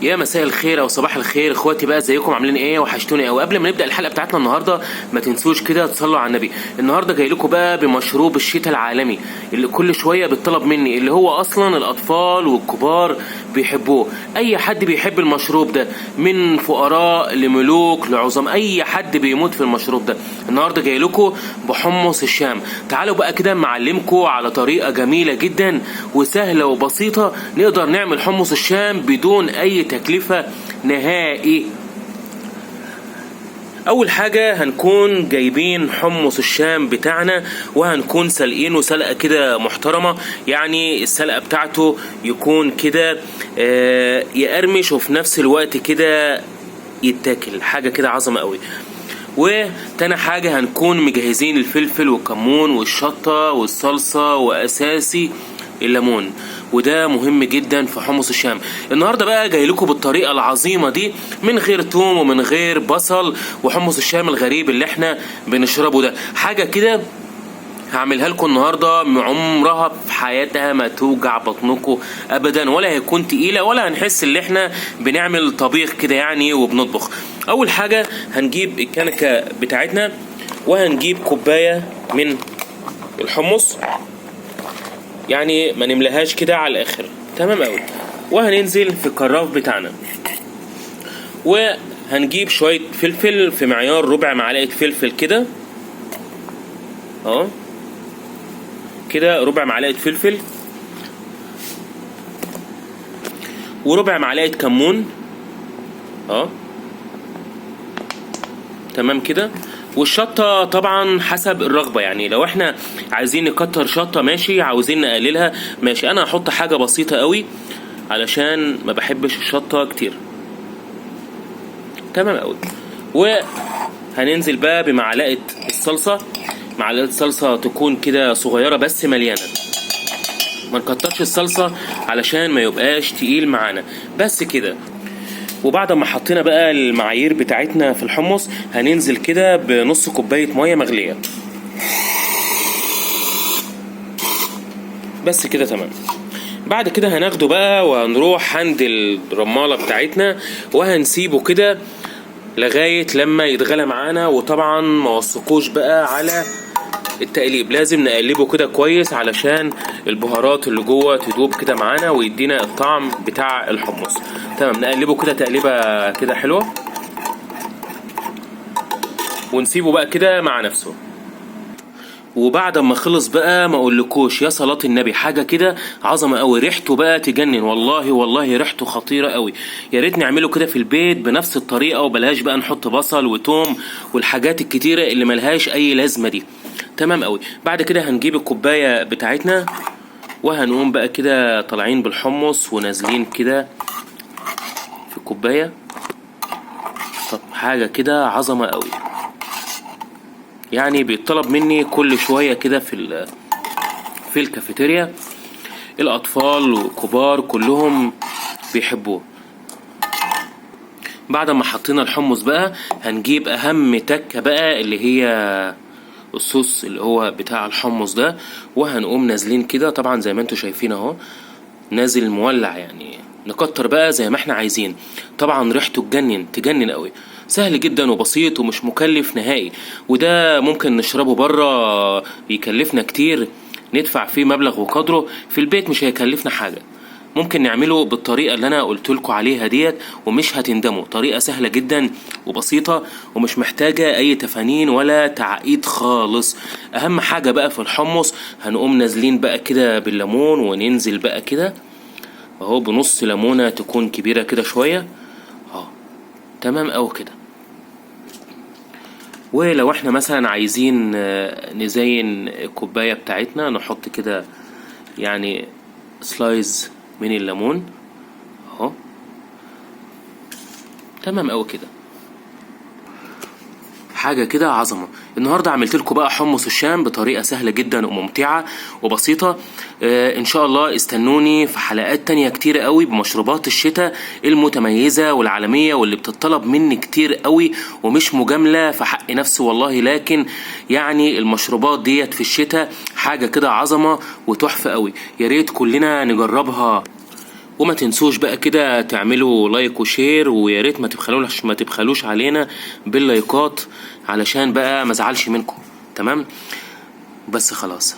يا مساء الخير او صباح الخير اخواتي، بقى ازيكم عاملين ايه؟ وحشتوني قوي. قبل ما نبدا الحلقه بتاعتنا النهارده ما تنسوش كده تصلوا على النبي. النهارده جاي لكم بقى بمشروب الشتاء العالمي اللي كل شويه بيطلب مني، اللي هو اصلا الاطفال والكبار بيحبوه. اي حد بيحب المشروب ده، من فقراء لملوك لعظام، اي حد بيموت في المشروب ده. النهارده جاي لكم بحمص الشام. تعالوا بقى كده معلمكم على طريقه جميله جدا وسهله وبسيطه نقدر نعمل حمص الشام بدون اي تكلفة نهائي. اول حاجة هنكون جايبين حمص الشام بتاعنا، وهنكون سلقينه سلقة كده محترمة، يعني السلقة بتاعته يكون كده يقرمش وفي نفس الوقت كده يتاكل، حاجة كده عظمة قوي. وتاني حاجة هنكون مجهزين الفلفل والكمون والشطة والصلصة، واساسي الليمون، وده مهم جدا في حمص الشام. النهارده بقى جاي لكم بالطريقه العظيمه دي من غير توم ومن غير بصل، وحمص الشام الغريب اللي احنا بنشربه ده حاجه كده هعملها لكم النهارده عمرها في حياتها ما توجع بطنكم ابدا، ولا هيكون تقيله، ولا هنحس ان احنا بنعمل طبيخ كده يعني وبنطبخ. اول حاجه هنجيب الكنكه بتاعتنا، وهنجيب كوبايه من الحمص، يعني ما نملهاش كده على الاخر، تمام قوي. وهننزل في الكراف بتاعنا، وهنجيب شويه فلفل في معيار ربع معلقه فلفل كده، كده ربع معلقه فلفل، وربع معلقه كمون، تمام كده. والشطة طبعا حسب الرغبة، يعني لو احنا عايزين نكتر شطة ماشي، عاوزين نقللها ماشي. انا هحط حاجة بسيطة قوي علشان ما بحبش الشطة كتير، تمام قوي. وهننزل بقى بمعلقة الصلصة، معلقة صلصة تكون كده صغيرة بس مليانة، ما نكترش الصلصة علشان ما يبقاش تقيل معانا، بس كده. وبعد ما حطينا بقى المعايير بتاعتنا في الحمص، هننزل كده بنص كوباية مية مغلية، بس كده تمام. بعد كده هناخده بقى وهنروح عند الرمالة بتاعتنا، وهنسيبه كده لغاية لما يتغلى معانا. وطبعا ما وثقوش بقى على التقليب، لازم نقلبه كده كويس علشان البهارات اللي جوه تدوب كده معانا ويدينا الطعم بتاع الحمص. تمام، نقلبه كده تقليبه كده حلوه، ونسيبه بقى كده مع نفسه. وبعد ما خلص بقى ما اقولكوش يا صلاة النبي، حاجه كده عظمه قوي، ريحته بقى تجنن، والله ريحته خطيره قوي. يا ريت نعمله كده في البيت بنفس الطريقه، وبلاش بقى نحط بصل وتوم والحاجات الكتيره اللي ملهاش اي لازمه دي، تمام قوي. بعد كده هنجيب الكوبايه بتاعتنا، وهنقوم بقى كده طالعين بالحمص ونازلين كده في الكوبايه. طب حاجه كده عظمه قوي، يعني بيطلب مني كل شويه كده في الكافيتيريا، الاطفال والكبار كلهم بيحبوه. بعد ما حطينا الحمص بقى هنجيب اهم تكه بقى، اللي هي الصوص اللي هو بتاع الحمص ده، وهنقوم نازلين كده. طبعا زي ما انتوا شايفين اهو، نازل مولع، يعني نكتر بقى زي ما احنا عايزين. طبعا ريحته تجنن قوي، سهل جدا وبسيط ومش مكلف نهائي. وده ممكن نشربه بره بيكلفنا كتير، ندفع فيه مبلغ وقدره، في البيت مش هيكلفنا حاجة. ممكن نعمله بالطريقة اللي انا قلتلكوا عليها ديت ومش هتندموا. طريقة سهلة جدا وبسيطة ومش محتاجة اي تفانين ولا تعقيد خالص. اهم حاجة بقى في الحمص، هنقوم نازلين بقى كده بالليمون، وننزل بقى كده اهو بنص ليمونة تكون كبيرة كده شوية، تمام اوي كده. ولو احنا مثلا عايزين نزين الكوباية بتاعتنا، نحط كده يعني سلايز من الليمون اهو، تمام اوي كده، حاجة كده عظمة. النهاردة عملت لكم بقى حمص الشام بطريقة سهلة جدا وممتعة وبسيطة. ان شاء الله استنوني في حلقات تانية كتير قوي بمشروبات الشتاء المتميزة والعالمية، واللي بتطلب مني كتير قوي، ومش مجاملة في حق نفسي والله، لكن يعني المشروبات ديت في الشتاء حاجة كده عظمة وتحفة قوي. يا ريت كلنا نجربها وما تنسوش بقى كده تعملوا لايك وشير، ويا ريت ما تبخلوش علينا باللايكات علشان بقى ما ازعلش منكم. تمام، بس خلاص